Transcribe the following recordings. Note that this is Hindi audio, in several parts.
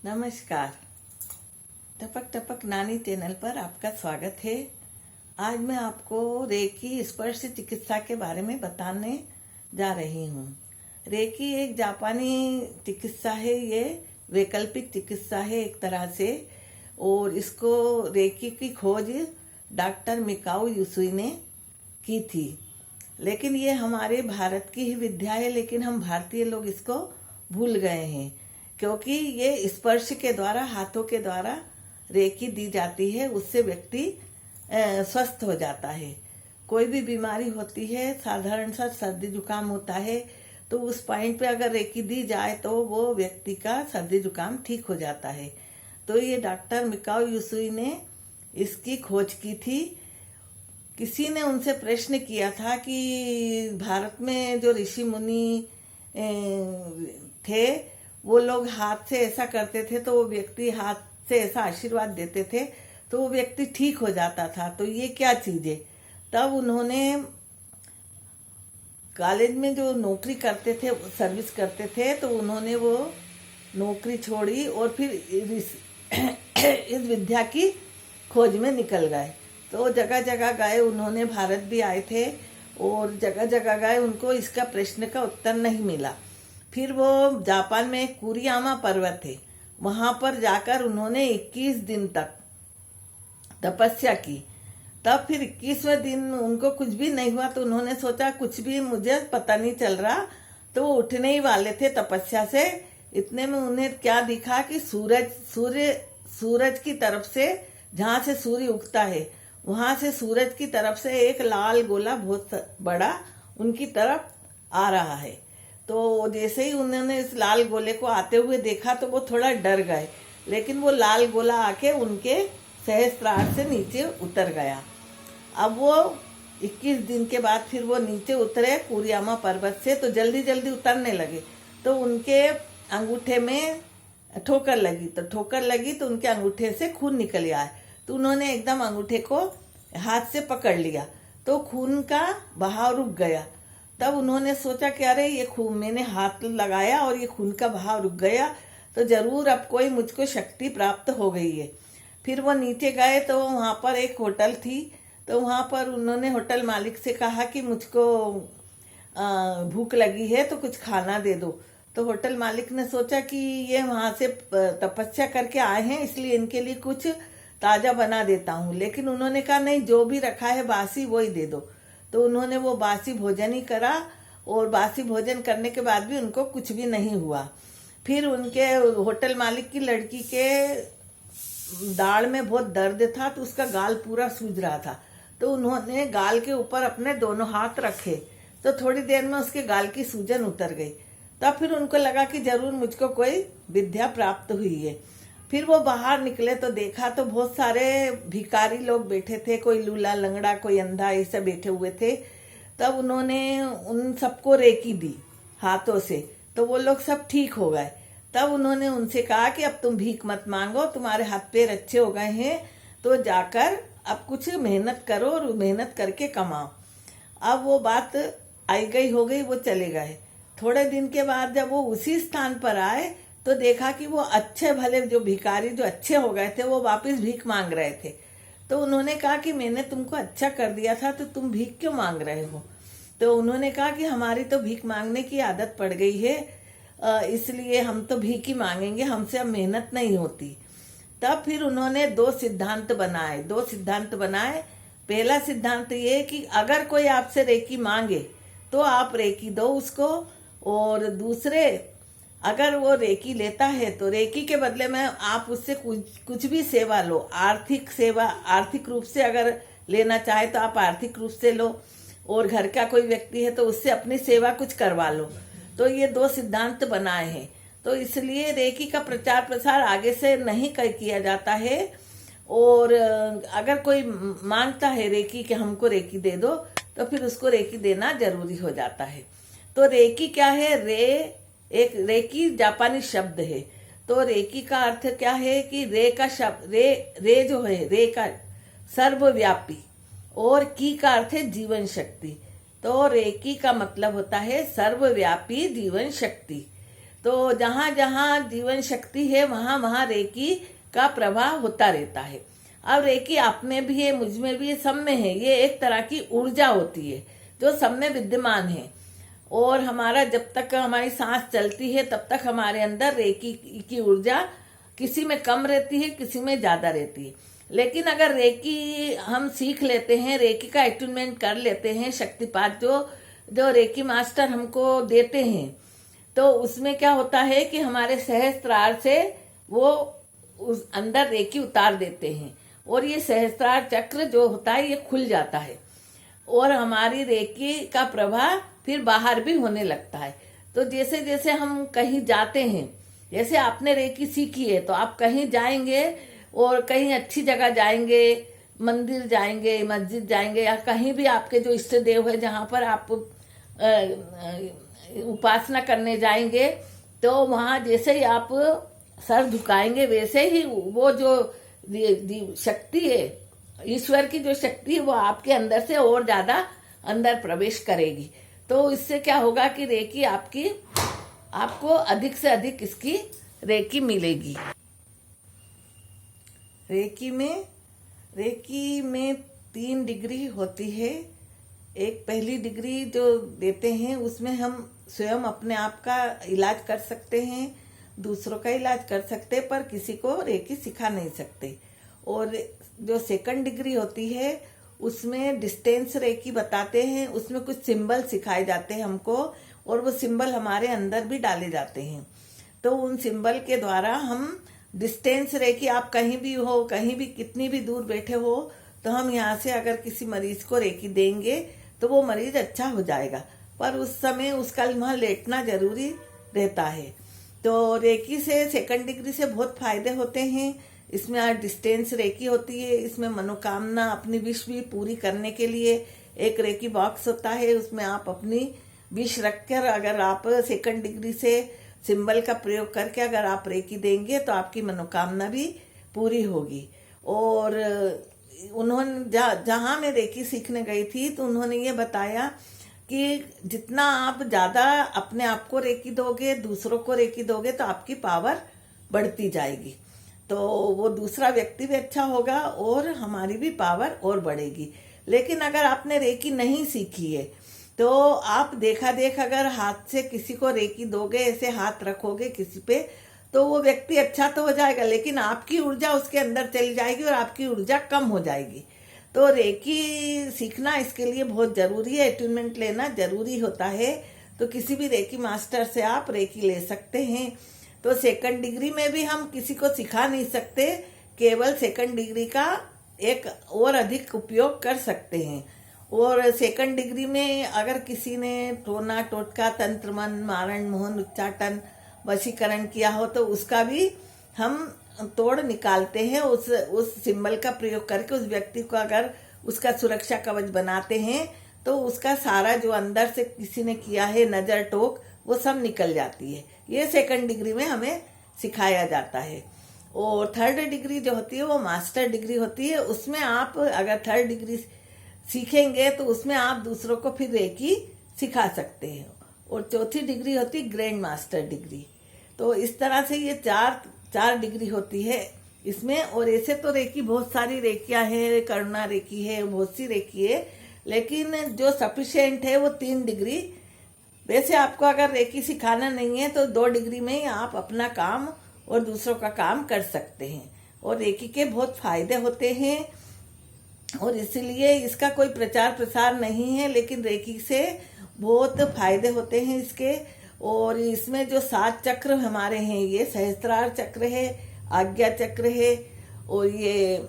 नमस्कार। टपक टपक नानी चैनल पर आपका स्वागत है। आज मैं आपको रेकी स्पर्श चिकित्सा के बारे में बताने जा रही हूँ। रेकी एक जापानी चिकित्सा है। ये वैकल्पिक चिकित्सा है एक तरह से, और इसको रेकी की खोज डॉक्टर मिकाओ यूसुई ने की थी। लेकिन ये हमारे भारत की ही विद्या है, लेकिन हम भारतीय लोग इसको भूल गए हैं, क्योंकि ये स्पर्श के द्वारा, हाथों के द्वारा रेकी दी जाती है। उससे व्यक्ति स्वस्थ हो जाता है। कोई भी बीमारी होती है, साधारण सा सर्दी जुकाम होता है, तो उस पॉइंट पे अगर रेकी दी जाए तो वो व्यक्ति का सर्दी जुकाम ठीक हो जाता है। तो ये डॉक्टर मिकाओ यूसुई ने इसकी खोज की थी। किसी ने उनसे प्रश्न किया था कि भारत में जो ऋषि मुनि थे, वो लोग हाथ से ऐसा करते थे, तो वो व्यक्ति हाथ से ऐसा आशीर्वाद देते थे तो वो व्यक्ति ठीक हो जाता था। तो ये क्या चीज है? तब उन्होंने कॉलेज में जो नौकरी करते थे, सर्विस करते थे, तो उन्होंने वो नौकरी छोड़ी और फिर इस विद्या की खोज में निकल गए। तो जगह जगह गए, उन्होंने भारत भी आए थे और जगह जगह गए, उनको इसका प्रश्न का उत्तर नहीं मिला। फिर वो जापान में एक कुरियामा पर्वत है, वहां पर जाकर उन्होंने 21 दिन तक तपस्या की। तब फिर 21वें दिन उनको कुछ भी नहीं हुआ, तो उन्होंने सोचा कुछ भी मुझे पता नहीं चल रहा, तो वो उठने ही वाले थे तपस्या से। इतने में उन्हें क्या दिखा कि सूरज की तरफ से, जहां से सूर्य उगता है, वहां से सूरज की तरफ से एक लाल गोला बहुत बड़ा उनकी तरफ आ रहा है। तो जैसे ही उन्होंने इस लाल गोले को आते हुए देखा तो वो थोड़ा डर गए, लेकिन वो लाल गोला आके उनके सहस्त्रार से नीचे उतर गया। अब वो 21 दिन के बाद फिर वो नीचे उतरे कुरियामा पर्वत से, तो जल्दी जल्दी उतरने लगे। तो उनके अंगूठे में ठोकर लगी, तो उनके अंगूठे से खून निकल आया। तो उन्होंने एकदम अंगूठे को हाथ से पकड़ लिया, तो खून का बहाव रुक गया। तब उन्होंने सोचा कि अरे ये खून, मैंने हाथ लगाया और ये खून का बहाव रुक गया, तो जरूर अब कोई मुझको शक्ति प्राप्त हो गई है। फिर वो नीचे गए तो वहां पर एक होटल थी, तो वहां पर उन्होंने होटल मालिक से कहा कि मुझको भूख लगी है, तो कुछ खाना दे दो। तो होटल मालिक ने सोचा कि ये वहां से तपस्या करके आए हैं, इसलिए इनके लिए कुछ ताजा बना देता हूँ। लेकिन उन्होंने कहा नहीं, जो भी रखा है बासी वही दे दो। तो उन्होंने वो बासी भोजन ही करा, और बासी भोजन करने के बाद भी उनको कुछ भी नहीं हुआ। फिर उनके होटल मालिक की लड़की के दाढ़ में बहुत दर्द था, तो उसका गाल पूरा सूज रहा था। तो उन्होंने गाल के ऊपर अपने दोनों हाथ रखे, तो थोड़ी देर में उसके गाल की सूजन उतर गई। तब फिर उनको लगा कि जरूर मुझको कोई विद्या प्राप्त हुई है। फिर वो बाहर निकले तो देखा तो बहुत सारे भिखारी लोग बैठे थे, कोई लूला लंगड़ा, कोई अंधा, ये सब बैठे हुए थे। तब उन्होंने उन सबको रेकी दी हाथों से, तो वो लोग सब ठीक हो गए। तब उन्होंने उनसे कहा कि अब तुम भीख मत मांगो, तुम्हारे हाथ पैर अच्छे हो गए हैं, तो जाकर अब कुछ मेहनत करो और मेहनत करके कमाओ। अब वो बात आई गई हो गई, वो चले गए। थोड़े दिन के बाद जब वो उसी स्थान पर आए, तो देखा कि वो अच्छे भले जो भिखारी जो अच्छे हो गए थे, वो वापस भीख मांग रहे थे। तो उन्होंने कहा कि मैंने तुमको अच्छा कर दिया था, तो तुम भीख क्यों मांग रहे हो? तो उन्होंने कहा कि हमारी तो भीख मांगने की आदत पड़ गई है, इसलिए हम तो भीख ही मांगेंगे, हमसे अब मेहनत नहीं होती। तब फिर उन्होंने दो सिद्धांत बनाए। पहला सिद्धांत ये कि अगर कोई आपसे रेकी मांगे तो आप रेकी दो उसको, और दूसरे, अगर वो रेकी लेता है तो रेकी के बदले में आप उससे कुछ भी सेवा लो। आर्थिक सेवा, आर्थिक रूप से अगर लेना चाहे तो आप आर्थिक रूप से लो, और घर का कोई व्यक्ति है तो उससे अपनी सेवा कुछ करवा लो। तो ये दो सिद्धांत बनाए हैं। तो इसलिए रेकी का प्रचार प्रसार आगे से नहीं किया जाता है। और अगर कोई मांगता है रेकी कि हमको रेकी दे दो, तो फिर उसको रेकी देना जरूरी हो जाता है। तो रेकी क्या है? एक रेकी जापानी शब्द है। तो रेकी का अर्थ क्या है कि रे का शब्द, रे जो है, रे का सर्वव्यापी, और की का अर्थ है जीवन शक्ति। तो रेकी का मतलब होता है सर्वव्यापी जीवन शक्ति। तो तो जहाँ जहाँ जीवन शक्ति है वहाँ वहाँ रेकी का प्रभाव होता रहता है। अब रेकी आप में भी है, मुझ में भी है, सब में है। ये एक तरह की ऊर्जा होती है जो सब में विद्यमान है। और हमारा जब तक हमारी सांस चलती है तब तक हमारे अंदर रेकी की ऊर्जा किसी में कम रहती है, किसी में ज्यादा रहती है। लेकिन अगर रेकी हम सीख लेते हैं, रेकी का एट्यूनमेंट कर लेते हैं, शक्तिपात जो जो रेकी मास्टर हमको देते हैं, तो उसमें क्या होता है कि हमारे सहस्त्रार से वो उस अंदर रेकी उतार देते हैं और ये सहस्त्रार चक्र जो होता है ये खुल जाता है और हमारी रेकी का प्रभाव फिर बाहर भी होने लगता है। तो जैसे जैसे हम कहीं जाते हैं, जैसे आपने रेकी सीखी है तो आप कहीं जाएंगे और कहीं अच्छी जगह जाएंगे, मंदिर जाएंगे, मस्जिद जाएंगे, या कहीं भी आपके जो इष्ट देव है जहाँ पर आप उपासना करने जाएंगे, तो वहाँ जैसे ही आप सर झुकाएंगे वैसे ही वो जो शक्ति है, ईश्वर की जो शक्ति है, वो आपके अंदर से और ज्यादा अंदर प्रवेश करेगी। तो इससे क्या होगा कि रेकी आपको अधिक से अधिक इसकी रेकी मिलेगी। रेकी में 3 डिग्री होती है। एक पहली डिग्री जो देते हैं उसमें हम स्वयं अपने आप का इलाज कर सकते हैं, दूसरों का इलाज कर सकते हैं, पर किसी को रेकी सिखा नहीं सकते। और जो सेकंड डिग्री होती है उसमें डिस्टेंस रेकी बताते हैं, उसमें कुछ सिंबल सिखाए जाते हैं हमको और वो सिंबल हमारे अंदर भी डाले जाते हैं। तो उन सिंबल के द्वारा हम डिस्टेंस रेकी, आप कहीं भी हो, कहीं भी कितनी भी दूर बैठे हो, तो हम यहाँ से अगर किसी मरीज को रेकी देंगे तो वो मरीज अच्छा हो जाएगा, पर उस समय उसका वहाँ लेटना जरूरी रहता है। तो रेकी से सेकंड डिग्री से बहुत फायदे होते हैं। इसमें डिस्टेंस रेकी होती है, इसमें मनोकामना, अपनी विश भी पूरी करने के लिए एक रेकी बॉक्स होता है, उसमें आप अपनी विश रखकर अगर आप सेकंड डिग्री से सिंबल का प्रयोग करके अगर आप रेकी देंगे तो आपकी मनोकामना भी पूरी होगी। और उन्होंने जहाँ मैं रेकी सीखने गई थी तो उन्होंने ये बताया कि जितना आप ज्यादा अपने आप को रेकी दोगे, दूसरों को रेकी दोगे, तो आपकी पावर बढ़ती जाएगी। तो वो दूसरा व्यक्ति भी अच्छा होगा और हमारी भी पावर और बढ़ेगी। लेकिन अगर आपने रेकी नहीं सीखी है तो आप देखा देख अगर हाथ से किसी को रेकी दोगे, ऐसे हाथ रखोगे किसी पे, तो वो व्यक्ति अच्छा तो हो जाएगा लेकिन आपकी ऊर्जा उसके अंदर चली जाएगी और आपकी ऊर्जा कम हो जाएगी। तो रेकी सीखना इसके लिए बहुत जरूरी है, एट्यूनमेंट लेना जरूरी होता है। तो किसी भी रेकी मास्टर से आप रेकी ले सकते हैं। तो सेकंड डिग्री में भी हम किसी को सिखा नहीं सकते, केवल सेकंड डिग्री का एक और अधिक उपयोग कर सकते हैं। और सेकंड डिग्री में अगर किसी ने टोना टोटका, तंत्र, मन, मारण, मोहन, उच्चाटन, वशीकरण किया हो तो उसका भी हम तोड़ निकालते हैं। उस सिंबल का प्रयोग करके उस व्यक्ति को अगर उसका सुरक्षा कवच बनाते हैं तो उसका सारा जो अंदर से किसी ने किया है नजर टोक, वो सब निकल जाती है। ये सेकंड डिग्री में हमें सिखाया जाता है। और थर्ड डिग्री जो होती है वो मास्टर डिग्री होती है। उसमें आप अगर थर्ड डिग्री सीखेंगे तो उसमें आप दूसरों को फिर रेकी सिखा सकते हैं। और चौथी डिग्री होती है ग्रैंड मास्टर डिग्री। तो इस तरह से ये चार डिग्री होती है इसमें। और ऐसे तो रेकी बहुत सारी रेकियां हैं, करुणा रेकी है, बहुत सी रेकी है, लेकिन जो सफिशिएंट है वो 3 डिग्री। वैसे आपको अगर रेकी सिखाना नहीं है तो 2 डिग्री में ही आप अपना काम और दूसरों का काम कर सकते हैं। और रेकी के बहुत फायदे होते हैं और इसलिए इसका कोई प्रचार प्रसार नहीं है, लेकिन रेकी से बहुत फायदे होते हैं इसके। और इसमें जो 7 चक्र हमारे हैं, ये सहस्त्रार चक्र है, आज्ञा चक्र है, और ये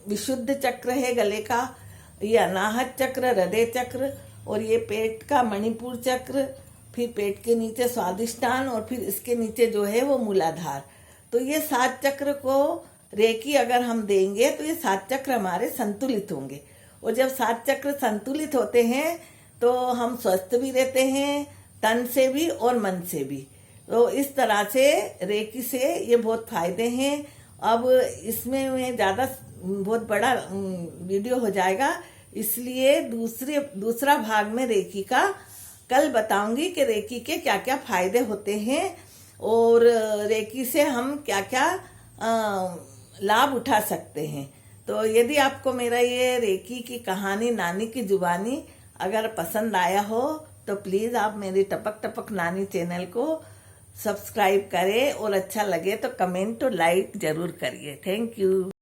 विशुद्ध चक्र है गले का, ये अनाहत चक्र, हृदय चक्र, और ये पेट का मणिपुर चक्र, फिर पेट के नीचे स्वादिष्टान, और फिर इसके नीचे जो है वो मूलाधार। तो ये 7 चक्र को रेकी अगर हम देंगे तो ये 7 चक्र हमारे संतुलित होंगे। और जब 7 चक्र संतुलित होते हैं तो हम स्वस्थ भी रहते हैं, तन से भी और मन से भी। तो इस तरह से रेकी से ये बहुत फायदे हैं। अब इसमें मैं ज्यादा बहुत बड़ा वीडियो हो जाएगा, इसलिए दूसरा भाग में रेकी का कल बताऊंगी कि रेकी के क्या क्या फायदे होते हैं। और रेकी से हम क्या क्या लाभ उठा सकते हैं। तो यदि आपको मेरा ये रेकी की कहानी नानी की जुबानी अगर पसंद आया हो तो प्लीज़ आप मेरी टपक टपक नानी चैनल को सब्सक्राइब करें और अच्छा लगे तो कमेंट और लाइक जरूर करिए। Thank you.